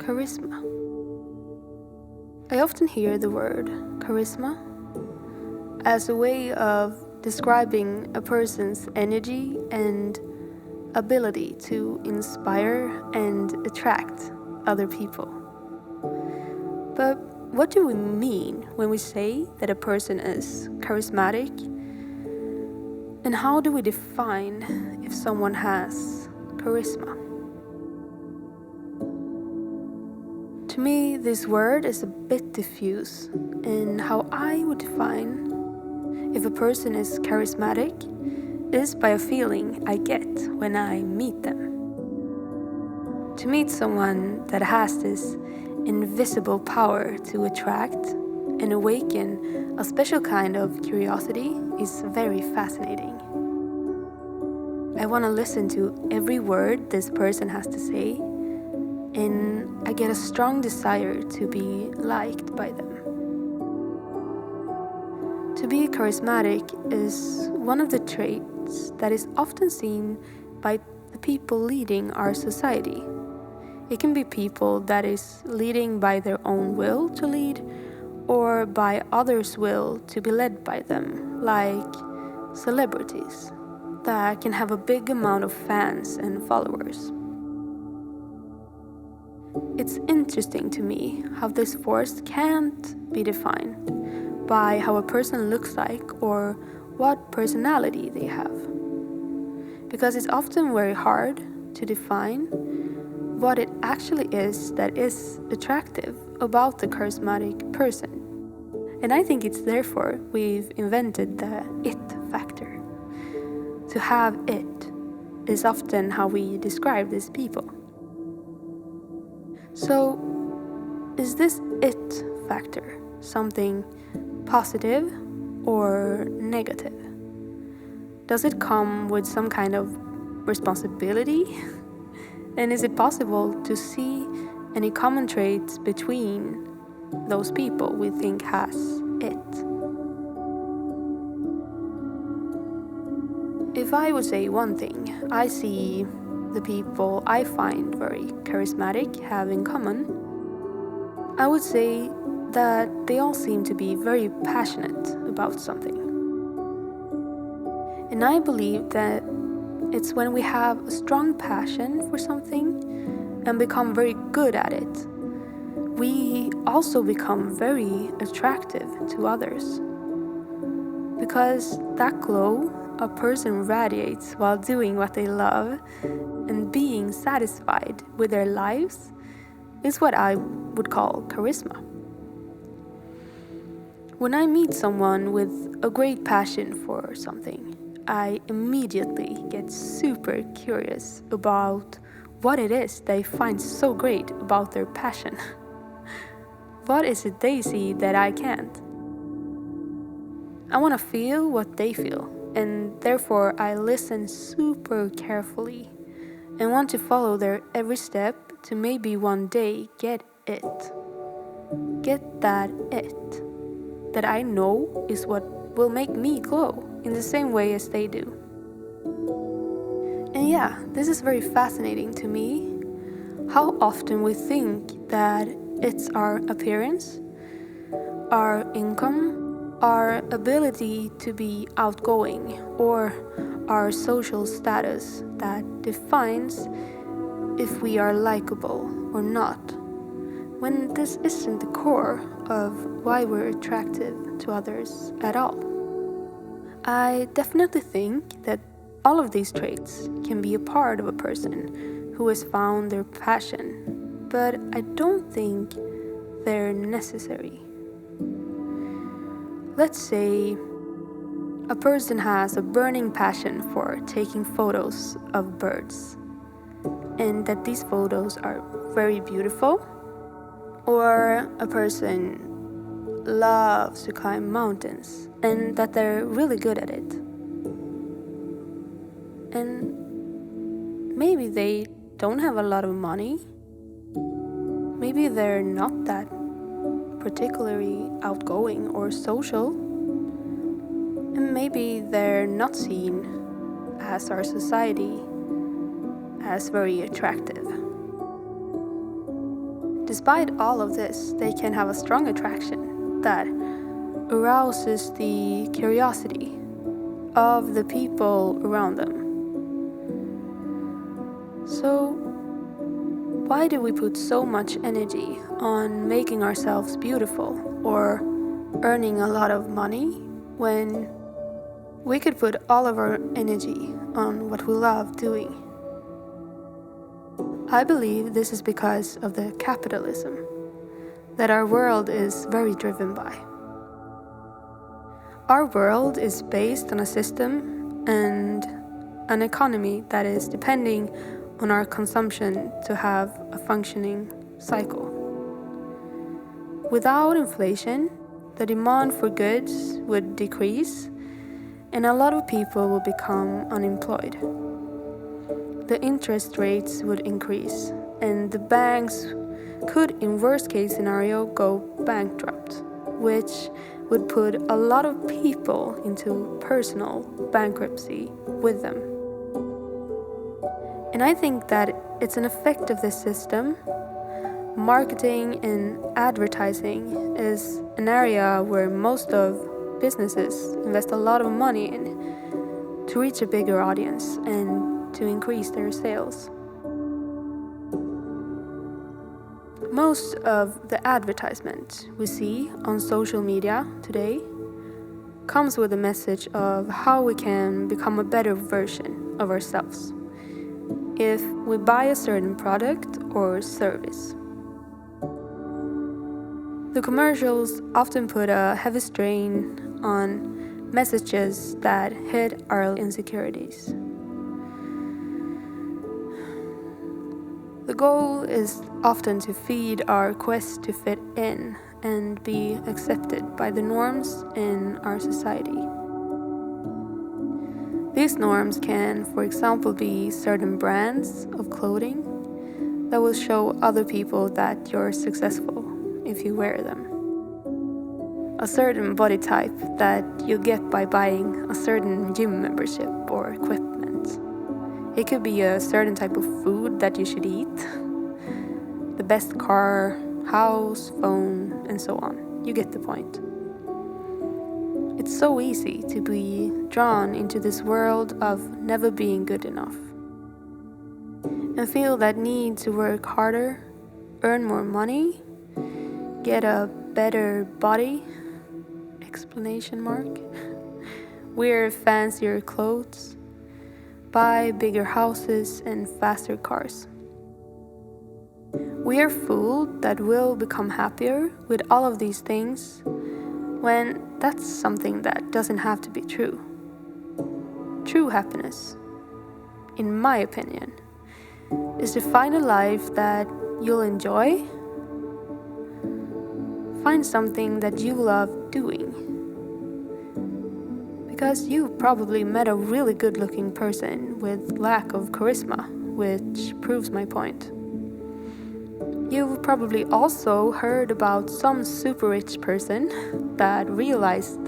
Charisma. I often hear the word charisma as a way of describing a person's energy and ability to inspire and attract other people. But what do we mean when we say that a person is charismatic? And how do we define if someone has charisma? To me, this word is a bit diffuse in how I would define if a person is charismatic is by a feeling I get when I meet them. To meet someone that has this invisible power to attract and awaken a special kind of curiosity is very fascinating. I want to listen to every word this person has to say, and I get a strong desire to be liked by them. To be charismatic is one of the traits that is often seen by the people leading our society. It can be people that is leading by their own will to lead, or by others' will to be led by them, like celebrities that can have a big amount of fans and followers. It's interesting to me how this force can't be defined by how a person looks like or what personality they have, because it's often very hard to define what it actually is that is attractive about the charismatic person. And I think it's therefore we've invented the it factor. To have it is often how we describe these people. So, is this it factor something positive or negative? Does it come with some kind of responsibility? And is it possible to see any common traits between those people we think has it? If I would say one thing, I see the people I find very charismatic have in common, I would say that they all seem to be very passionate about something. And I believe that it's when we have a strong passion for something and become very good at it, we also become very attractive to others. Because that glow a person radiates while doing what they love and being satisfied with their lives is what I would call charisma. When I meet someone with a great passion for something, I immediately get super curious about what it is they find so great about their passion. What is it they see that I can't? I want to feel what they feel, and therefore I listen super carefully and want to follow their every step to maybe one day get it. Get that it that I know is what will make me glow in the same way as they do. And yeah, this is very fascinating to me, how often we think that it's our appearance, our income, our ability to be outgoing, or our social status that defines if we are likable or not, when this isn't the core of why we're attractive to others at all. I definitely think that all of these traits can be a part of a person who has found their passion, but I don't think they're necessary. Let's say a person has a burning passion for taking photos of birds, and that these photos are very beautiful, or a person loves to climb mountains and that they're really good at it. And maybe they don't have a lot of money. Maybe they're not that particularly outgoing or social. And maybe they're not seen as our society as very attractive. Despite all of this, they can have a strong attraction that arouses the curiosity of the people around them. So, why do we put so much energy on making ourselves beautiful or earning a lot of money when we could put all of our energy on what we love doing? I believe this is because of the capitalism that our world is very driven by. Our world is based on a system and an economy that is depending on our consumption to have a functioning cycle. Without inflation, the demand for goods would decrease and a lot of people will become unemployed. The interest rates would increase and the banks could, in worst case scenario, go bankrupt, which would put a lot of people into personal bankruptcy with them. And I think that it's an effect of this system. Marketing and advertising is an area where most of businesses invest a lot of money in to reach a bigger audience and to increase their sales. Most of the advertisement we see on social media today comes with a message of how we can become a better version of ourselves if we buy a certain product or service. The commercials often put a heavy strain on messages that hit our insecurities. The goal is often to feed our quest to fit in and be accepted by the norms in our society. These norms can, for example, be certain brands of clothing that will show other people that you're successful if you wear them. A certain body type that you get by buying a certain gym membership or equipment. It could be a certain type of food that you should eat, the best car, house, phone, and so on. You get the point. It's so easy to be drawn into this world of never being good enough and feel that need to work harder, earn more money, get a better body, explanation mark, wear fancier clothes, buy bigger houses and faster cars. We are fooled that we'll become happier with all of these things when that's something that doesn't have to be true. True happiness, in my opinion, is to find a life that you'll enjoy. Find something that you love doing. Because you probably met a really good-looking person with lack of charisma, which proves my point. You've probably also heard about some super rich person that realized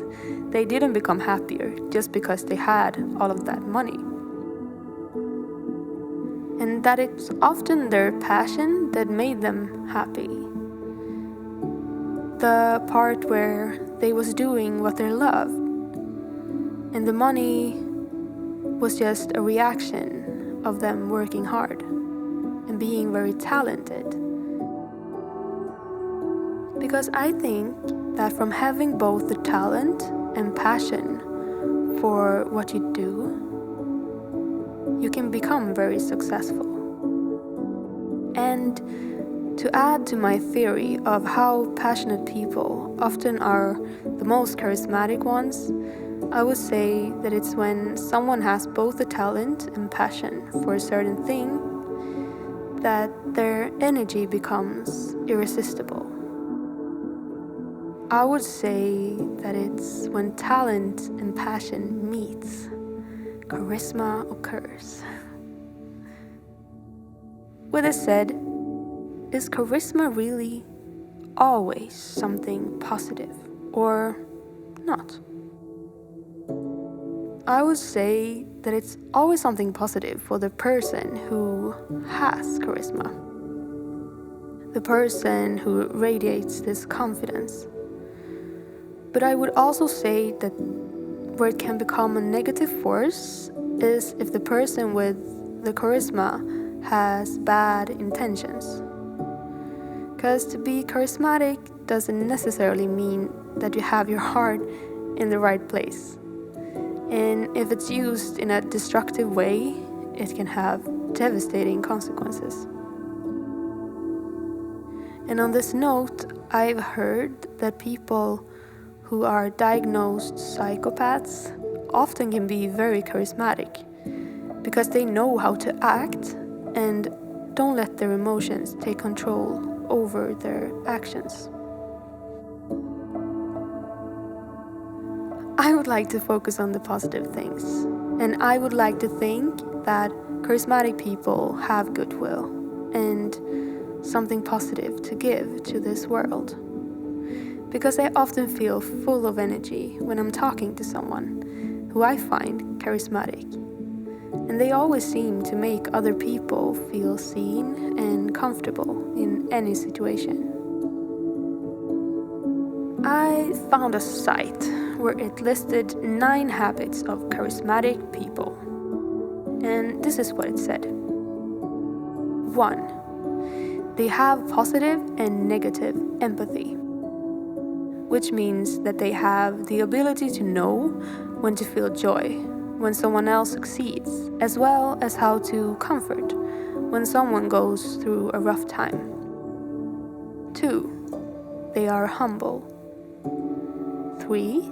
they didn't become happier just because they had all of that money. And that it's often their passion that made them happy. The part where they was doing what they loved. And the money was just a reaction of them working hard and being very talented. Because I think that from having both the talent and passion for what you do, you can become very successful. And to add to my theory of how passionate people often are the most charismatic ones, I would say that it's when someone has both the talent and passion for a certain thing that their energy becomes irresistible. I would say that it's when talent and passion meets, charisma occurs. With this said, is charisma really always something positive or not? I would say that it's always something positive for the person who has charisma. the person who radiates this confidence. But I would also say that where it can become a negative force is if the person with the charisma has bad intentions. Because to be charismatic doesn't necessarily mean that you have your heart in the right place. And if it's used in a destructive way, it can have devastating consequences. And on this note, I've heard that people who are diagnosed psychopaths often can be very charismatic because they know how to act and don't let their emotions take control over their actions. I would like to focus on the positive things, and I would like to think that charismatic people have goodwill and something positive to give to this world. Because I often feel full of energy when I'm talking to someone who I find charismatic. And they always seem to make other people feel seen and comfortable in any situation. I found a site where it listed 9 habits of charismatic people. And this is what it said. 1. They have positive and negative empathy, which means that they have the ability to know when to feel joy when someone else succeeds, as well as how to comfort when someone goes through a rough time. 2. They are humble. 3.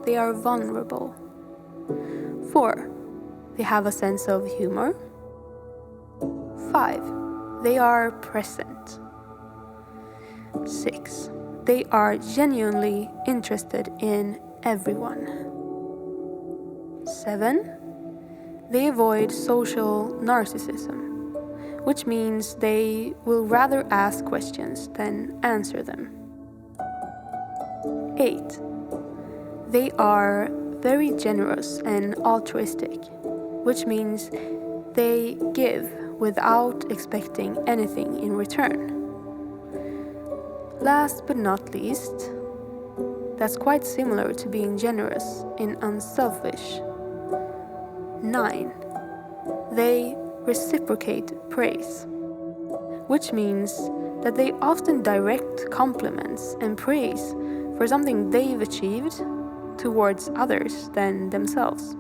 They are vulnerable. 4. They have a sense of humor. 5. They are present. 6. They are genuinely interested in everyone. 7. They avoid social narcissism, which means they will rather ask questions than answer them. 8. They are very generous and altruistic, which means they give without expecting anything in return. Last but not least, that's quite similar to being generous and unselfish. 9. They reciprocate praise, which means that they often direct compliments and praise for something they've achieved towards others than themselves.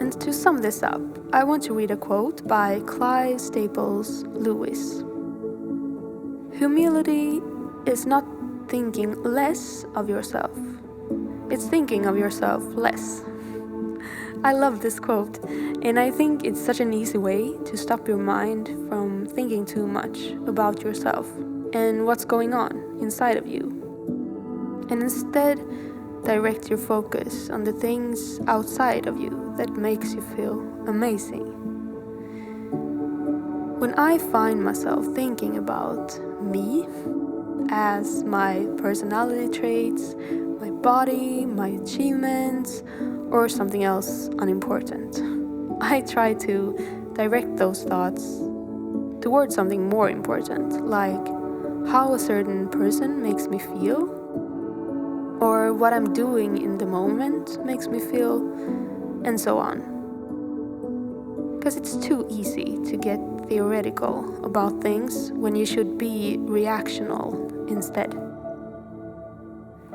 And to sum this up, I want to read a quote by Clive Staples Lewis. Humility is not thinking less of yourself. It's thinking of yourself less. I love this quote, and I think it's such an easy way to stop your mind from thinking too much about yourself and what's going on inside of you. And instead, direct your focus on the things outside of you that makes you feel amazing. When I find myself thinking about me as my personality traits, my body, my achievements, or something else unimportant, I try to direct those thoughts towards something more important, like how a certain person makes me feel, or what I'm doing in the moment makes me feel, and so on. Because it's too easy to get theoretical about things when you should be reactional instead.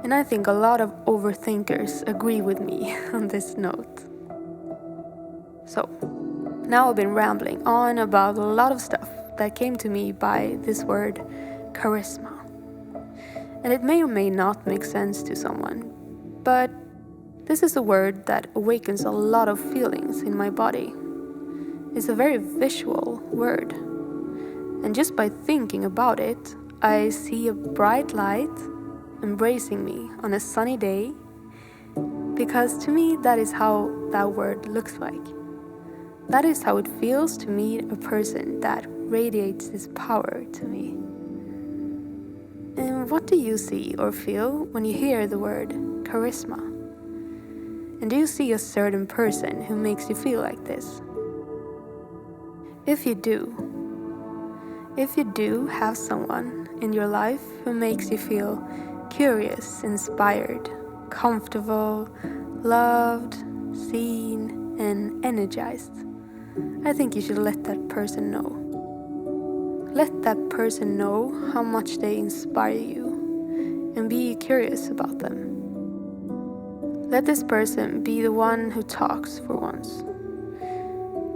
And I think a lot of overthinkers agree with me on this note. So, now I've been rambling on about a lot of stuff that came to me by this word, charisma. And it may or may not make sense to someone, but this is a word that awakens a lot of feelings in my body. It's a very visual word. And just by thinking about it, I see a bright light embracing me on a sunny day, because to me that is how that word looks like. That is how it feels to meet a person that radiates this power to me. And what do you see or feel when you hear the word charisma? And do you see a certain person who makes you feel like this? If you do, If you do have someone in your life who makes you feel curious, inspired, comfortable, loved, seen, and energized, I think you should let that person know. Let that person know how much they inspire you and be curious about them. Let this person be the one who talks for once.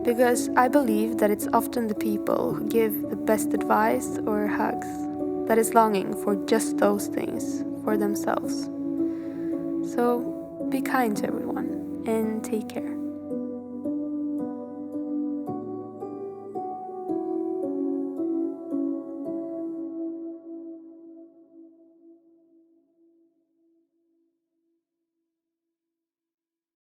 Because I believe that it's often the people who give the best advice or hugs that is longing for just those things for themselves. So be kind to everyone and take care.